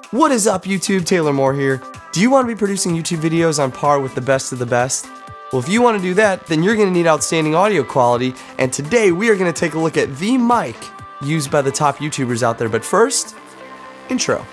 What is up YouTube, Taylor Moore here. Do you want to be producing YouTube videos on par with the best of the best? Well, if you want to do that, then you're going to need outstanding audio quality, and today we are going to take a look at the mic used by the top YouTubers out there. But first, intro.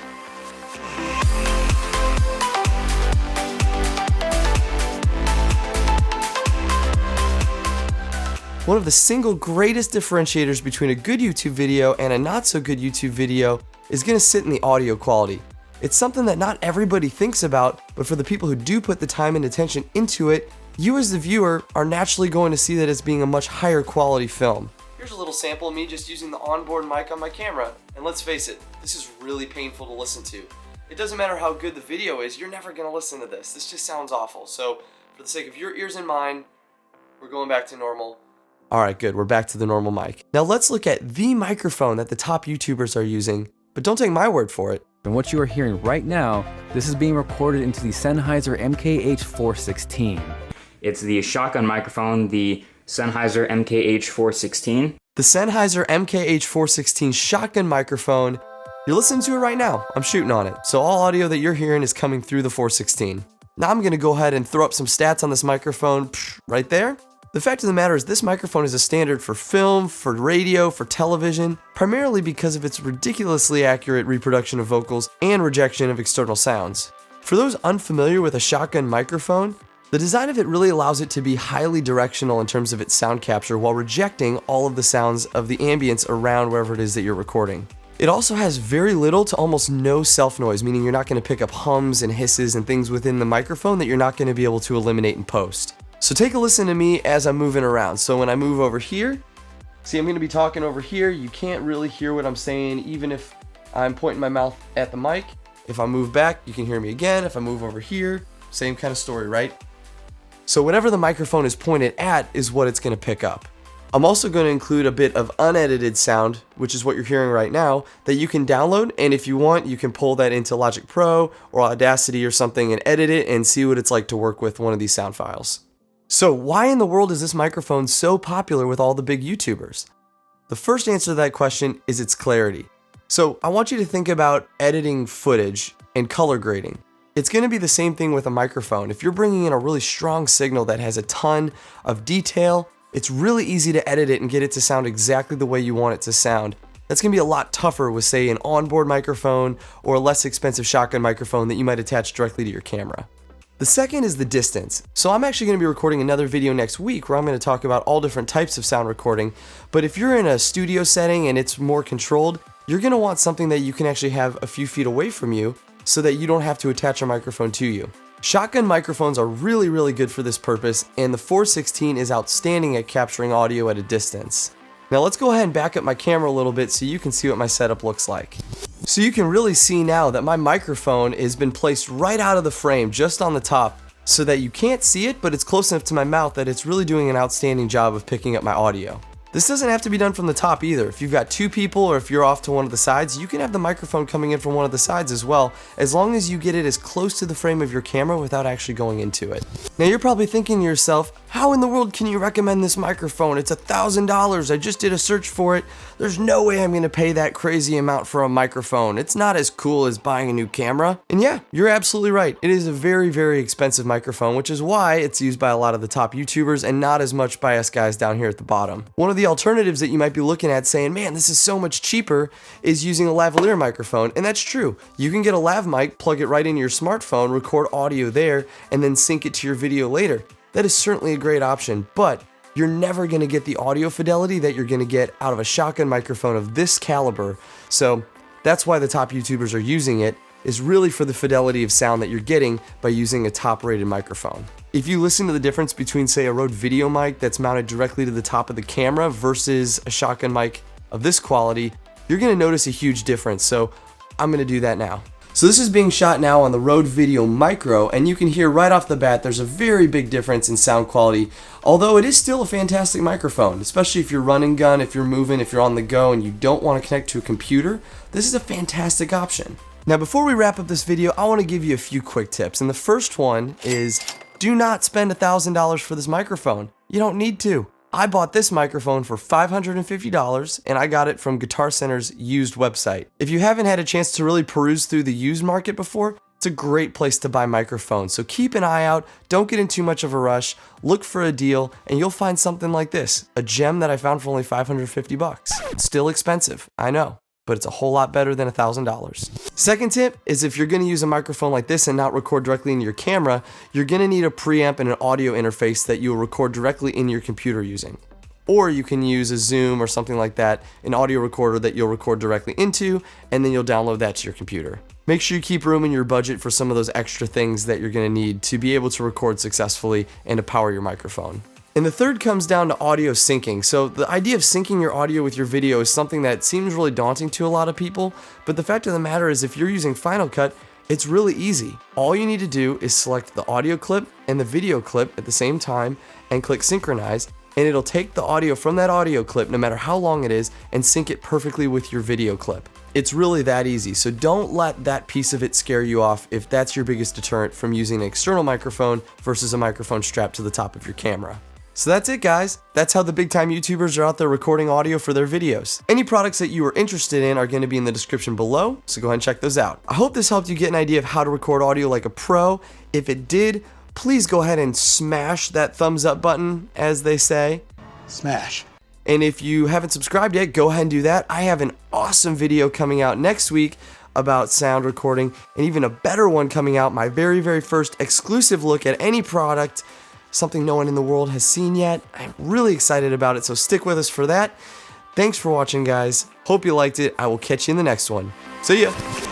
One of the single greatest differentiators between a good YouTube video and a not so good YouTube video is going to sit in the audio quality. It's something that not everybody thinks about, but for the people who do put the time and attention into it, you as the viewer are naturally going to see that as being a much higher quality film. Here's a little sample of me just using the onboard mic on my camera, and let's face it, this is really painful to listen to. It doesn't matter how good the video is, you're never going to listen to this. This just sounds awful. So for the sake of your ears and mine, we're going back to normal. Alright, good, we're back to the normal mic. Now let's look at the microphone that the top YouTubers are using, but don't take my word for it. And what you are hearing right now, this is being recorded into the Sennheiser MKH 416. It's the shotgun microphone, the Sennheiser MKH 416. The Sennheiser MKH 416 shotgun microphone, you're listening to it right now. I'm shooting on it. So all audio that you're hearing is coming through the 416. Now I'm going to go ahead and throw up some stats on this microphone right there. The fact of the matter is this microphone is a standard for film, for radio, for television, primarily because of its ridiculously accurate reproduction of vocals and rejection of external sounds. For those unfamiliar with a shotgun microphone, the design of it really allows it to be highly directional in terms of its sound capture while rejecting all of the sounds of the ambience around wherever it is that you're recording. It also has very little to almost no self-noise, meaning you're not going to pick up hums and hisses and things within the microphone that you're not going to be able to eliminate in post. So take a listen to me as I'm moving around. So when I move over here, see I'm going to be talking over here. You can't really hear what I'm saying even if I'm pointing my mouth at the mic. If I move back, you can hear me again. If I move over here, same kind of story, right? So whatever the microphone is pointed at is what it's going to pick up. I'm also going to include a bit of unedited sound, which is what you're hearing right now, that you can download, and if you want, you can pull that into Logic Pro or Audacity or something and edit it and see what it's like to work with one of these sound files. So why in the world is this microphone so popular with all the big YouTubers? The first answer to that question is its clarity. So I want you to think about editing footage and color grading. It's going to be the same thing with a microphone. If you're bringing in a really strong signal that has a ton of detail, it's really easy to edit it and get it to sound exactly the way you want it to sound. That's going to be a lot tougher with, say, an onboard microphone or a less expensive shotgun microphone that you might attach directly to your camera. The second is the distance. So I'm actually going to be recording another video next week where I'm going to talk about all different types of sound recording. But if you're in a studio setting and it's more controlled, you're going to want something that you can actually have a few feet away from you so that you don't have to attach a microphone to you. Shotgun microphones are really good for this purpose, and the 416 is outstanding at capturing audio at a distance. Now let's go ahead and back up my camera a little bit so you can see what my setup looks like. So you can really see now that my microphone has been placed right out of the frame, just on the top, so that you can't see it, but it's close enough to my mouth that it's really doing an outstanding job of picking up my audio. This doesn't have to be done from the top either. If you've got two people or if you're off to one of the sides, you can have the microphone coming in from one of the sides as well, as long as you get it as close to the frame of your camera without actually going into it. Now you're probably thinking to yourself, how in the world can you recommend this microphone? It's $1,000. I just did a search for it. There's no way I'm going to pay that crazy amount for a microphone. It's not as cool as buying a new camera. And yeah, you're absolutely right. It is a very expensive microphone, which is why it's used by a lot of the top YouTubers and not as much by us guys down here at the bottom. One of the alternatives that you might be looking at saying, man, this is so much cheaper, is using a lavalier microphone. And that's true. You can get a lav mic, plug it right into your smartphone, record audio there, and then sync it to your video later. That is certainly a great option, but you're never going to get the audio fidelity that you're going to get out of a shotgun microphone of this caliber. So that's why the top YouTubers are using it, is really for the fidelity of sound that you're getting by using a top-rated microphone. If you listen to the difference between, say, a Rode video mic that's mounted directly to the top of the camera versus a shotgun mic of this quality, you're going to notice a huge difference. So I'm going to do that now. So this is being shot now on the Rode Video Micro, and you can hear right off the bat there's a very big difference in sound quality, although it is still a fantastic microphone, especially if you're running gun, if you're moving, if you're on the go and you don't want to connect to a computer. This is a fantastic option. Now before we wrap up this video, I want to give you a few quick tips, and the first one is do not spend $1,000 for this microphone. You don't need to. I bought this microphone for $550 and I got it from Guitar Center's used website. If you haven't had a chance to really peruse through the used market before, it's a great place to buy microphones. So keep an eye out, don't get in too much of a rush, look for a deal, and you'll find something like this, a gem that I found for only $550. It's still expensive, I know, but it's a whole lot better than $1,000. Second tip is if you're gonna use a microphone like this and not record directly into your camera, you're gonna need a preamp and an audio interface that you'll record directly in your computer using. Or you can use a Zoom or something like that, an audio recorder that you'll record directly into, and then you'll download that to your computer. Make sure you keep room in your budget for some of those extra things that you're gonna need to be able to record successfully and to power your microphone. And the third comes down to audio syncing. So the idea of syncing your audio with your video is something that seems really daunting to a lot of people, but the fact of the matter is if you're using Final Cut, it's really easy. All you need to do is select the audio clip and the video clip at the same time and click synchronize, and it'll take the audio from that audio clip, no matter how long it is, and sync it perfectly with your video clip. It's really that easy, so don't let that piece of it scare you off if that's your biggest deterrent from using an external microphone versus a microphone strapped to the top of your camera. So that's it, guys. That's how the big time YouTubers are out there recording audio for their videos. Any products that you are interested in are going to be in the description below, so go ahead and check those out. I hope this helped you get an idea of how to record audio like a pro. If it did, please go ahead and smash that thumbs up button, as they say. Smash. And if you haven't subscribed yet, go ahead and do that. I have an awesome video coming out next week about sound recording, and even a better one coming out, my very, very first exclusive look at any product, something no one in the world has seen yet. I'm really excited about it, so stick with us for that. Thanks for watching, guys. Hope you liked it. I will catch you in the next one. See ya.